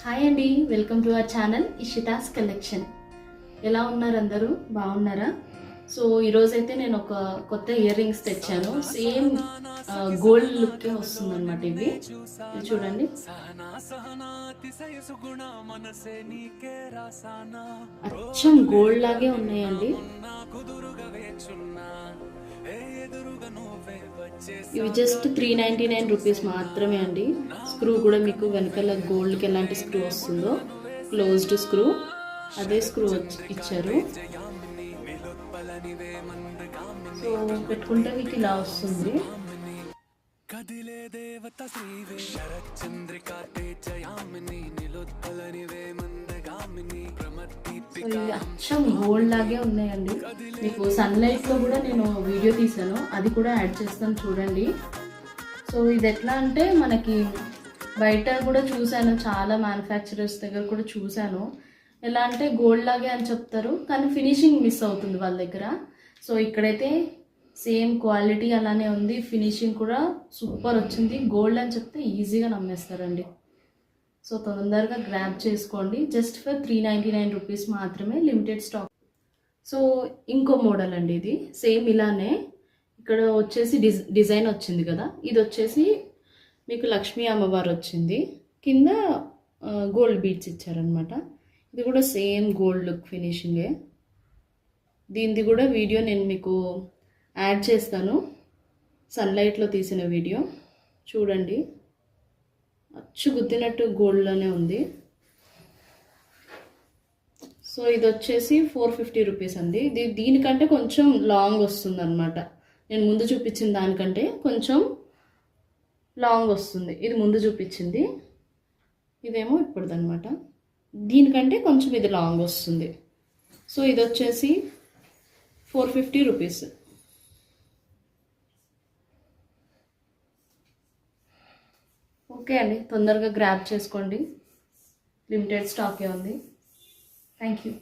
Hi అండి, welcome to our channel Ishita's collection. ఎలా ఉన్నారు అందరూ? బాగున్నారా? సో ఈరోజైతే నేను ఒక కొత్త ఇయర్ రింగ్స్ తెచ్చాను. సేమ్ గోల్డ్ లుక్కే వస్తుంది అనమాట. ఇవి చూడండి, అచ్చం గోల్డ్ లాగే ఉన్నాయండి. ఇవి జస్ట్ 399 రూపీస్ మాత్రమే అండి. స్క్రూ కూడా మీకు వెనకాల గోల్డ్కి ఎలాంటి స్క్రూ వస్తుందో క్లోజ్డ్ స్క్రూ, అదే స్క్రూ ఇచ్చారు. సో పెట్టుకుంటే మీకు ఇలా వస్తుంది. ఇవి అచ్చం గోల్డ్ లాగే ఉన్నాయండి. మీకు సన్లైట్లో కూడా నేను వీడియో తీసాను, అది కూడా యాడ్ చేస్తాను చూడండి. సో ఇది ఎట్లా అంటే మనకి బయట కూడా చూశాను, చాలా మ్యానుఫ్యాక్చరర్స్ దగ్గర కూడా చూశాను. ఎలా అంటే గోల్డ్ లాగే అని చెప్తారు, కానీ ఫినిషింగ్ మిస్ అవుతుంది వాళ్ళ దగ్గర. సో ఇక్కడైతే సేమ్ క్వాలిటీ అలానే ఉంది, ఫినిషింగ్ కూడా సూపర్ వచ్చింది. గోల్డ్ అని చెప్తే ఈజీగా నమ్మేస్తారండి. సో తొందరగా గ్రాబ్ చేసుకోండి. జస్ట్ ఫర్ 399 రూపీస్ మాత్రమే, లిమిటెడ్ స్టాక్. సో ఇంకో మోడల్ అండి, ఇది సేమ్ ఇలానే. ఇక్కడ వచ్చేసి డిజైన్ వచ్చింది కదా, ఇది వచ్చేసి మీకు లక్ష్మీ అమ్మవారు వచ్చింది, కింద గోల్డ్ బీడ్స్ ఇచ్చారనమాట. ఇది కూడా సేమ్ గోల్డ్ లుక్ ఫినిషింగే. దీనిది కూడా వీడియో నేను మీకు యాడ్ చేస్తాను, సన్లైట్లో తీసిన వీడియో చూడండి. అచ్చు గుద్దినట్టు గోల్డ్లోనే ఉంది. సో ఇది వచ్చేసి 450 రూపీస్ అండి. దీనికంటే కొంచెం లాంగ్ వస్తుంది అనమాట. నేను ముందు చూపించిన దానికంటే కొంచెం లాంగ్ వస్తుంది. ఇది ముందు చూపించింది, ఇదేమో ఇప్పుడుదనమాట. దీనికంటే కొంచెం ఇది లాంగ్ వస్తుంది. సో ఇది వచ్చేసి 450 రూపీస్. ఓకే అండి, తొందరగా గ్రాబ్ చేసుకోండి, లిమిటెడ్ స్టాకే ఉంది. Thank you.